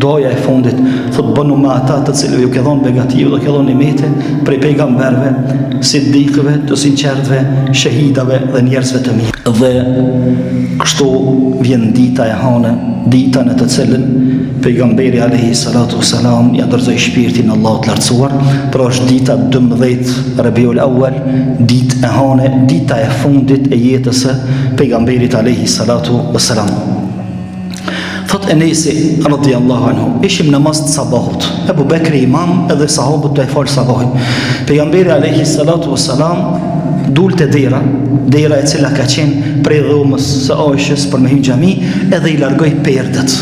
doja e fundit, thot bënu me ata të cilëve ju ke dhënë begative dhe ke dhënë nimete prej pejgamberve, sidikëve, të sinqertëve, shahidave dhe njerëzve të mirë. Dhe kështu vjen dita e hane, dita në të cilën pejgamberi alayhi salatu wasalam ja dorëzoi shpirtin Allahut lartësuar, pra është dita 12 Rabiul Awwal, ditë e hane, dita e fundit e jetës së pejgamberit alayhi salatu wasalam. Thot Enesi radhiyallahu anhu, ishim namaz të sabahut, Ebu Bekri imam edhe sahabët të e falë sabahin. Pejgamberi alayhi salatu wasalam dulte dera e cila ka qenë prej dhomës së Aishës për me hyrë xhami, edhe i largoi perdët.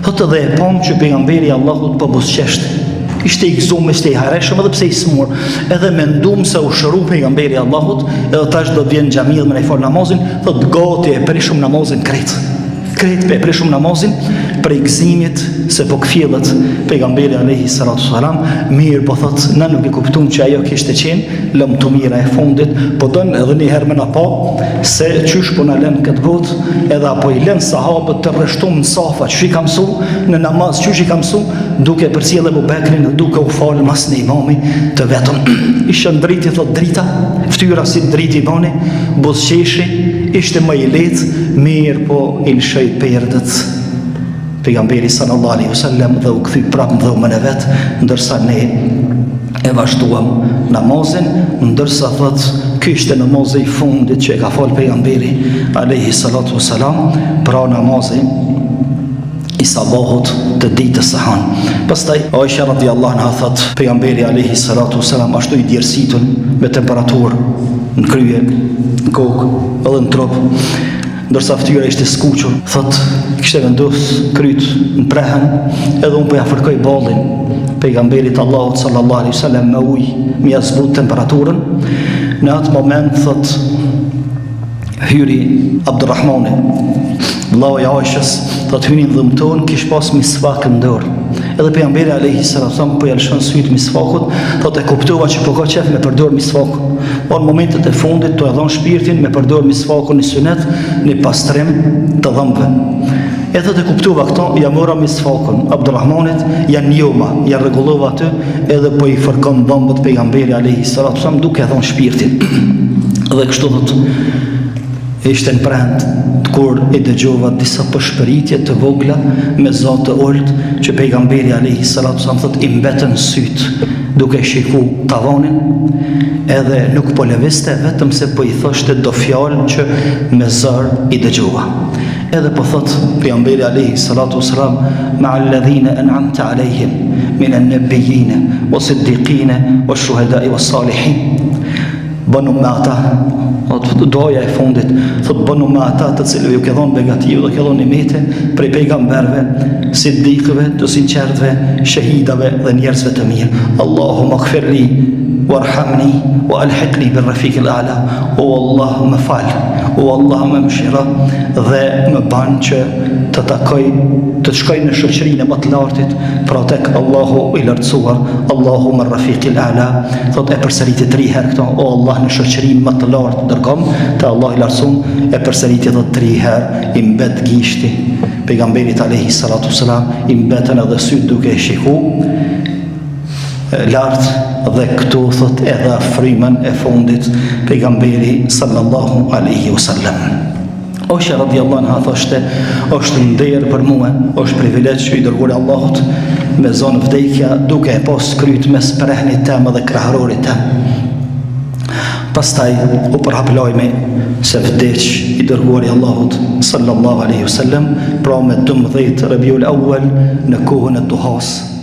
Thot edhe e pam që pejgamberi Allahut po buzëqeshte. Ishte i gëzuar, ishte i harreshëm edhe pse i smur. Edhe mendum se u shëru pejgamberi Allahut, edhe tash do të vjen në xhami dhe më fal namazin, thot gati e prishum namazin krejt pe prishum namazin për gëzimit se po kfillet pejgamberi alayhi salatu wasalam. Mirë po thot, na nuk e kuptum që ajo kishte qenë lëm të mira e fundit, po don edhe një herë më na pa se çysh po na lën këtë botë, edhe apo i lën sahabët të rreshtum në safa, çu i ka mësu në namaz, çu i ka mësu duke përcjellë Abu Bekrin, duke u falë mas në imami të vetëm. Ishte ndriti thot drita, fytyra si driti bani, buzëqeshi, ishte më i lehtë, mirë po i lëshoi perdët pejgamberi sallallahu alaihi wasallam dhe u kthy prapë në dhomën e vet, ndërsa ne e vazhduam namazin, ndërsa thot ky ishte namazi i fundit që e ka fal pejgamberi alayhi salatu wasalam, pra namazi i sabahut të ditës së hanë. Pastaj Aisha radhiyallahu anha thot pejgamberi alayhi salatu wasalam ashtu i djersitun me temperaturë në krye, në kokë edhe në trup, ndërsa fytyra ishte skuqur. Thot kishte vendos kryt në prehen, edhe unë po ja fërkoj ballin pejgamberit Allahut sallallahu alaihi wasallam me ujë, më ia zbut temperaturën. Në atë moment thot hyri Abdurrahmani, vllau i Aishës, thot hyri në dhëmë tonë, kish pas misvak në dorë. Edhe pejgamberi alayhi salatu wasallam po ja lëshon syt misvakut, thot e kuptova që po ka qef me përdor misvakun. Në momentet e fundit të e dhon shpirtin me përdor misvakun në sunet, në pastrim të dhëmbëve. Edhe të kuptova këto, ja mora misvakun Abdurrahmanit, janë njoma, ja rregullova atë, edhe po i fërkon dhëmbët pejgamberi alayhi salatu wasallam duke dhon shpirtin. Dhe kështu thot ishte në prend kur e dëgjova disa përshpëritje të vogla me zot të olt që pejgamberi alayhi salatu wasallam thot i mbetën syt duke shiku tavanin, edhe nuk po lëviste, vetëm se po i thoshte do fjalë që me zër i dëgjova. Edhe po thot pejgamberi alayhi salatu wasalam ma'al ladhina an'amta alayhim min an-nabiyyin was-siddiqin wash-shuhada'i was-salihin. Bënu me ata, doja e fundit, thot bënu me ata të cilëve ju ke dhënë begative dhe ke dhënë nimete prej pejgamberve, sidikëve, të sinqertëve, shahidave dhe njerëzve të mirë. Allahumma ighfirli warhamni wa alhiqni bir rafiqil a'la. O Allah më fal, o Allah më mëshira dhe më ban që të takoj, të shkoj në shoqërinë më të lartit, pra tek Allahu i lartësuar, Allahu më rafiqil a'la. Thot e përsëriti 3 herë këto, o Allah në shoqërinë më të lartë dërgom, te Allah i lartësuar, e përsëriti thot 3 herë, i mbet gishti pejgamberit alayhi salatu wasalam, i mbetën edhe syt duke e shiku lartë, dhe këtu thot edhe frymën e fundit pejgamberi sallallahu alaihi wasallam. Aisha radhiyallahu anha thoshte, është nder për mua, është privilegj që i dërguari Allahut me zonë vdekja duke e pas kryt mes prehnit tem dhe krahërorit tem. Pastaj u përhap lajmi se vdeq i dërguari Allahut sallallahu alaihi wasallam, pra me 12 Rabiul Awwal në kohën e duhas.